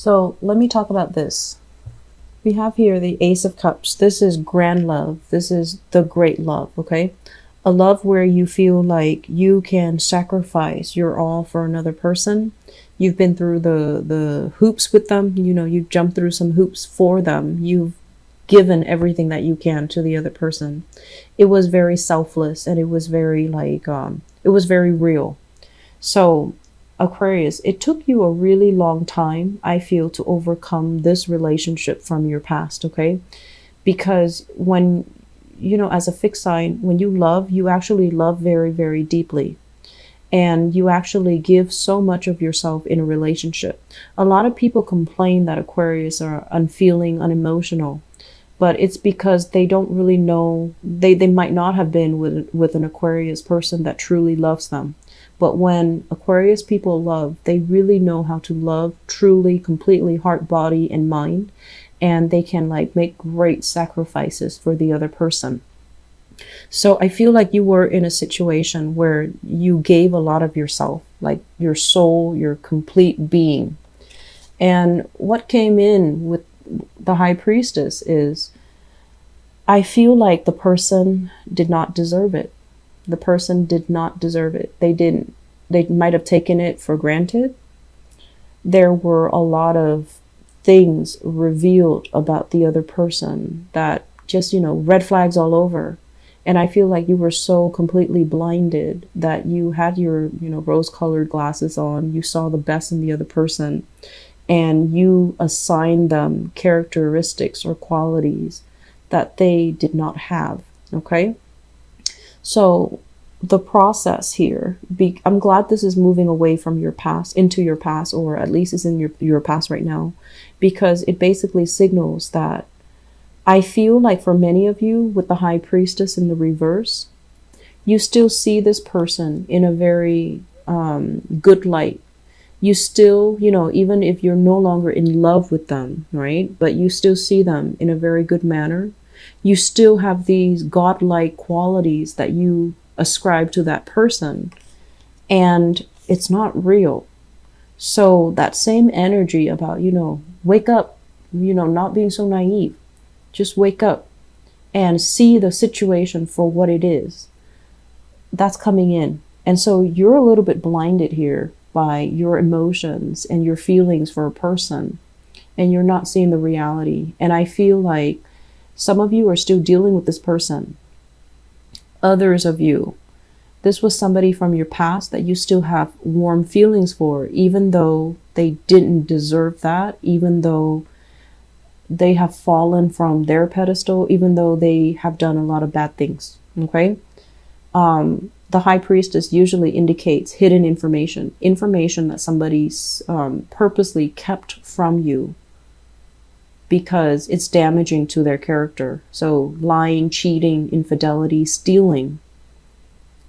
So let me talk about this. We have here the Ace of Cups. This is grand love. This is the great love, okay? A love where you feel like you can sacrifice your all for another person. You've been through the hoops with them. You know, you've jumped through some hoops for them. You've given everything that you can to the other person. It was very selfless, and it was very it was very real. So Aquarius, it took you a really long time, I feel, to overcome this relationship from your past, okay? Because when, you know, as a fixed sign, when you love, you actually love very, very deeply. And you actually give so much of yourself in a relationship. A lot of people complain that Aquarius are unfeeling, unemotional, but it's because they don't really know, they might not have been with an Aquarius person that truly loves them. But when Aquarius people love, they really know how to love truly, completely, heart, body, and mind. And they can like make great sacrifices for the other person. So I feel like you were in a situation where you gave a lot of yourself, like your soul, your complete being. And what came in with the High Priestess is, I feel like the person did not deserve it. The person did not deserve it. They didn't. They might have taken it for granted. There were a lot of things revealed about the other person that just, you know, red flags all over. And I feel like you were so completely blinded that you had your, you know, rose-colored glasses on. You saw the best in the other person, and you assigned them characteristics or qualities that they did not have. Okay? So the process here, I'm glad this is moving away from your past into your past, or at least is in your past right now, because it basically signals that I feel like for many of you with the High Priestess in the reverse, you still see this person in a very good light. You still, you know, even if you're no longer in love with them, right? But you still see them in a very good manner. You still have these godlike qualities that you ascribe to that person, and it's not real. So that same energy about, you know, wake up, you know, not being so naive. Just wake up and see the situation for what it is. That's coming in. And so you're a little bit blinded here by your emotions and your feelings for a person, and you're not seeing the reality. And I feel like some of you are still dealing with this person. Others of you, this was somebody from your past that you still have warm feelings for, even though they didn't deserve that, even though they have fallen from their pedestal, even though they have done a lot of bad things. Okay? The High Priestess usually indicates hidden information that somebody's purposely kept from you because it's damaging to their character. So lying, cheating, infidelity, stealing.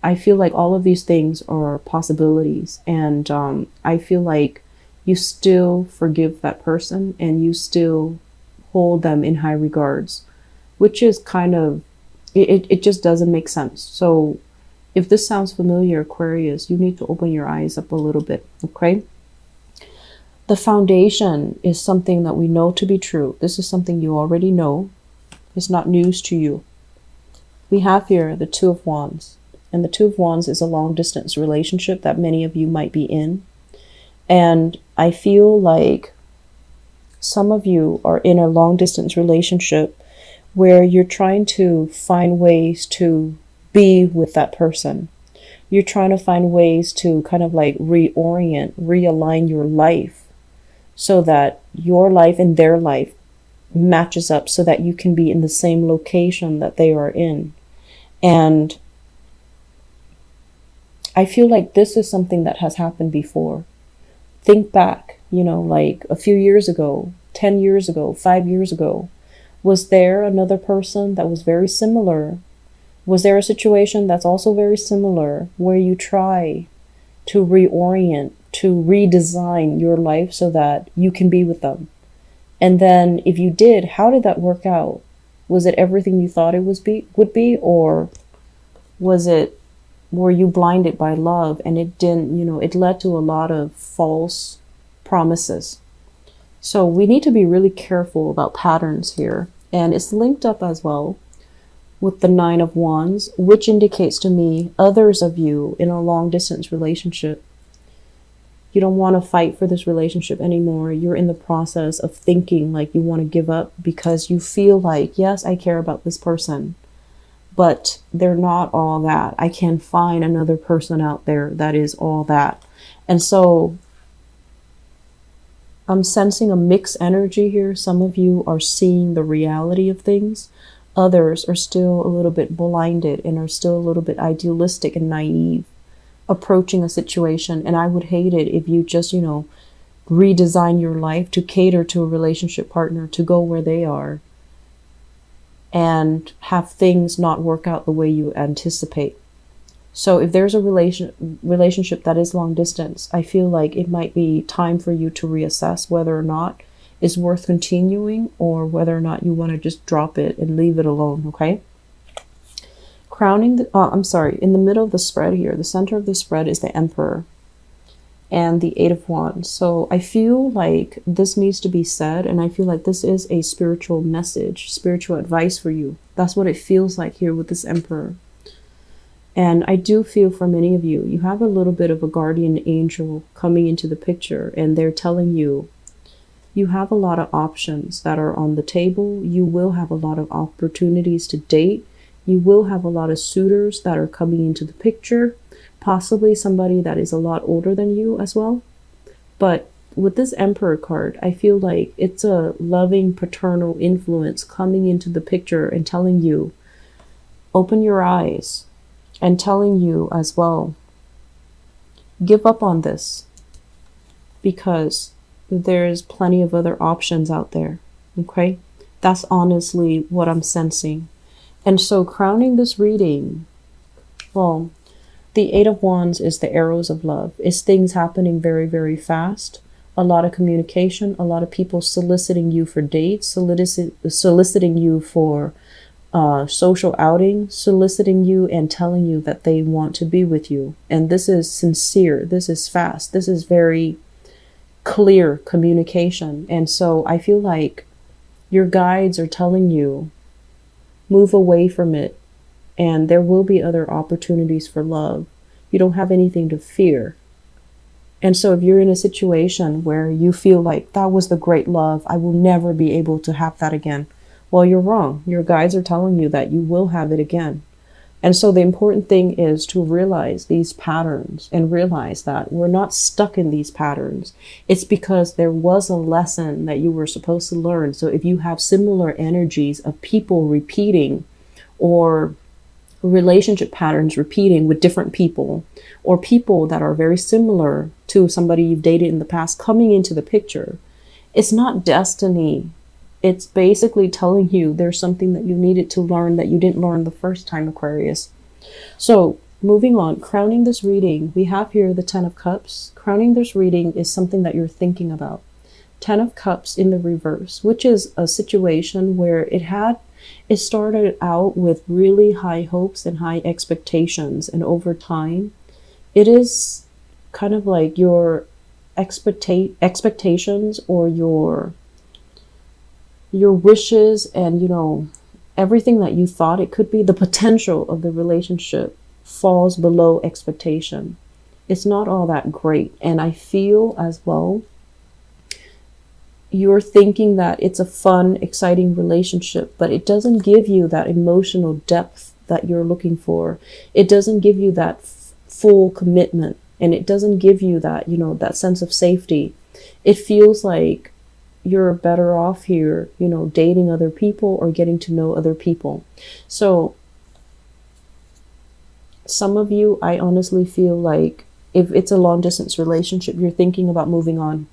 I feel like all of these things are possibilities, and I feel like you still forgive that person and you still hold them in high regards, which is kind of, it just doesn't make sense. So if this sounds familiar, Aquarius, you need to open your eyes up a little bit, okay? The foundation is something that we know to be true. This is something you already know. It's not news to you. We have here the Two of Wands, and the Two of Wands is a long distance relationship that many of you might be in. And I feel like some of you are in a long distance relationship where you're trying to find ways to be with that person. You're trying to find ways to kind of like reorient, realign your life so that your life and their life matches up so that you can be in the same location that they are in. And I feel like this is something that has happened before. Think back, you know, like a few years ago, 10 years ago, 5 years ago. Was there another person that was very similar? Was there a situation that's also very similar where you try to reorient, to redesign your life so that you can be with them? And then if you did, how did that work out? Was it everything you thought it would be, or were you blinded by love and it didn't, you know, it led to a lot of false promises? So we need to be really careful about patterns here. And it's linked up as well with the Nine of Wands, which indicates to me others of you in a long distance relationship. You don't want to fight for this relationship anymore. You're in the process of thinking like you want to give up because you feel like, yes, I care about this person, but they're not all that. I can find another person out there that is all that. And so I'm sensing a mixed energy here. Some of you are seeing the reality of things. Others are still a little bit blinded and are still a little bit idealistic and naive approaching a situation. And I would hate it if you just, redesign your life to cater to a relationship partner, to go where they are and have things not work out the way you anticipate. So if there's a relationship that is long distance, I feel like it might be time for you to reassess whether or not it's worth continuing or whether or not you want to just drop it and leave it alone, okay? In the middle of the spread here, the center of the spread is the Emperor and the Eight of Wands. So I feel like this needs to be said, and I feel like this is a spiritual message, spiritual advice for you. That's what it feels like here with this Emperor. And I do feel for many of you, you have a little bit of a guardian angel coming into the picture, and they're telling you, you have a lot of options that are on the table. You will have a lot of opportunities to date. You will have a lot of suitors that are coming into the picture, possibly somebody that is a lot older than you as well. But with this Emperor card, I feel like it's a loving paternal influence coming into the picture and telling you, open your eyes, and telling you as well, give up on this because there's plenty of other options out there. Okay? That's honestly what I'm sensing. And so crowning this reading, well, the Eight of Wands is the arrows of love. It's things happening very, very fast. A lot of communication, a lot of people soliciting you for dates, soliciting you for social outing, soliciting you and telling you that they want to be with you. And this is sincere. This is fast. This is very clear communication. And so I feel like your guides are telling you, move away from it, and there will be other opportunities for love. You don't have anything to fear. And so if you're in a situation where you feel like that was the great love, I will never be able to have that again, well, you're wrong. Your guides are telling you that you will have it again. And so the important thing is to realize these patterns and realize that we're not stuck in these patterns. It's because there was a lesson that you were supposed to learn. So if you have similar energies of people repeating or relationship patterns repeating with different people or people that are very similar to somebody you've dated in the past coming into the picture, it's not destiny. It's basically telling you there's something that you needed to learn that you didn't learn the first time, Aquarius. So moving on, crowning this reading, we have here the Ten of Cups. Crowning this reading is something that you're thinking about. Ten of Cups in the reverse, which is a situation where it started out with really high hopes and high expectations. And over time, it is kind of like your expectations or your wishes and, everything that you thought it could be, the potential of the relationship falls below expectation. It's not all that great. And I feel as well, you're thinking that it's a fun, exciting relationship, but it doesn't give you that emotional depth that you're looking for. It doesn't give you that full commitment, and it doesn't give you that, that sense of safety. It feels like you're better off here, dating other people or getting to know other people. So some of you, I honestly feel like if it's a long distance relationship, you're thinking about moving on.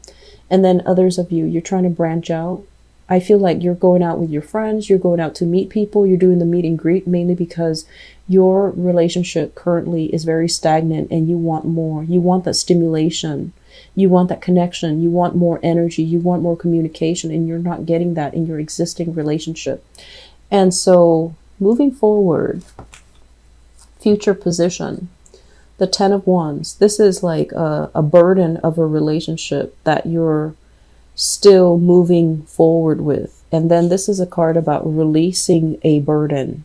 And then others of you, you're trying to branch out. I feel like you're going out with your friends, you're going out to meet people, you're doing the meet and greet mainly because your relationship currently is very stagnant and you want more. You want that stimulation. You want that connection. You want more energy. You want more communication, and you're not getting that in your existing relationship. And so moving forward, future position, the Ten of Wands, this is like a burden of a relationship that you're still moving forward with. And then this is a card about releasing a burden.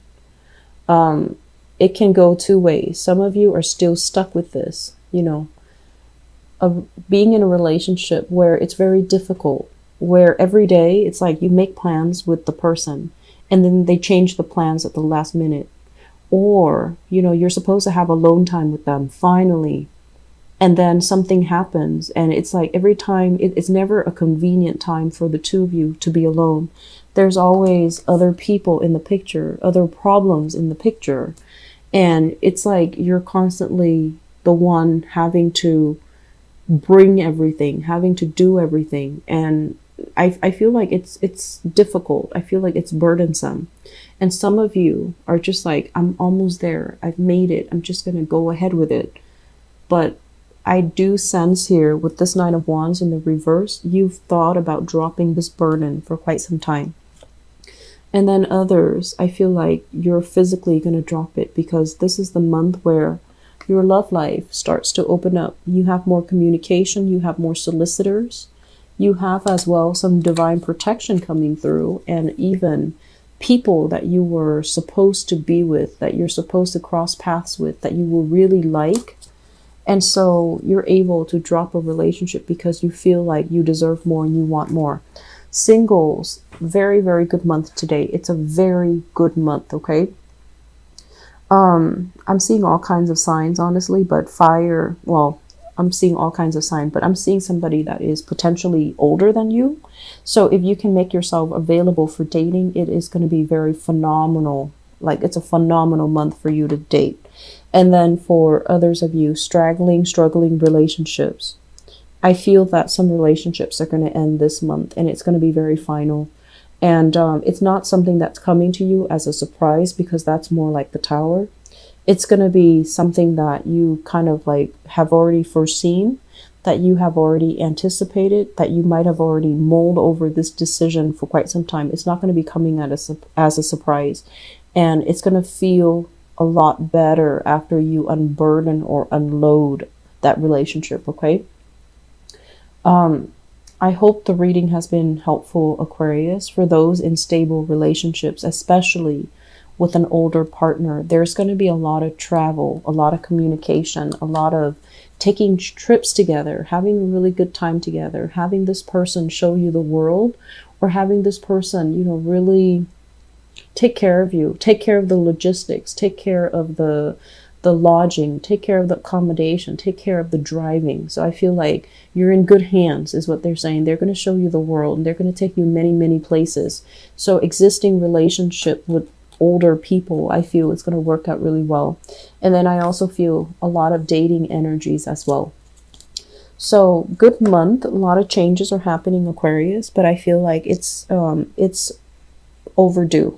It can go two ways. Some of you are still stuck with this, you know, of being in a relationship where it's very difficult, where every day it's like you make plans with the person and then they change the plans at the last minute. Or, you know, you're supposed to have alone time with them finally, and then something happens and it's like every time it's never a convenient time for the two of you to be alone. There's always other people in the picture, other problems in the picture, and it's like you're constantly the one having to bring everything, having to do everything. And I feel like it's difficult. I feel like it's burdensome. And some of you are just like, I'm almost there. I've made it. I'm just going to go ahead with it. But I do sense here with this Nine of Wands in the reverse, you've thought about dropping this burden for quite some time. And then others, I feel like you're physically going to drop it because this is the month where your love life starts to open up. You have more communication. You have more solicitors. You have as well some divine protection coming through, and even people that you were supposed to be with, that you're supposed to cross paths with, that you will really like. And so you're able to drop a relationship because you feel like you deserve more and you want more. Singles, very, very good month today. It's a very good month, okay? I'm seeing all kinds of signs, honestly, but fire, well, I'm seeing all kinds of signs, but I'm seeing somebody that is potentially older than you. So if you can make yourself available for dating, it is going to be very phenomenal. Like, it's a phenomenal month for you to date. And then for others of you struggling relationships, I feel that some relationships are going to end this month and it's going to be very final. And it's not something that's coming to you as a surprise because that's more like the Tower. It's going to be something that you kind of like have already foreseen, that you have already anticipated, that you might have already mulled over this decision for quite some time. It's not going to be coming as a surprise. And it's going to feel a lot better after you unburden or unload that relationship, okay? I hope the reading has been helpful, Aquarius, for those in stable relationships, especially with an older partner. There's going to be a lot of travel, a lot of communication, a lot of taking trips together, having a really good time together, having this person show you the world, or having this person, you know, really take care of you, take care of the logistics, take care of the lodging, take care of the accommodation, take care of the driving. So I feel like you're in good hands is what they're saying. They're going to show you the world and they're going to take you many, many places. So existing relationship with older people, I feel it's going to work out really well. And then I also feel a lot of dating energies as well. So good month. A lot of changes are happening, Aquarius, but I feel like it's overdue.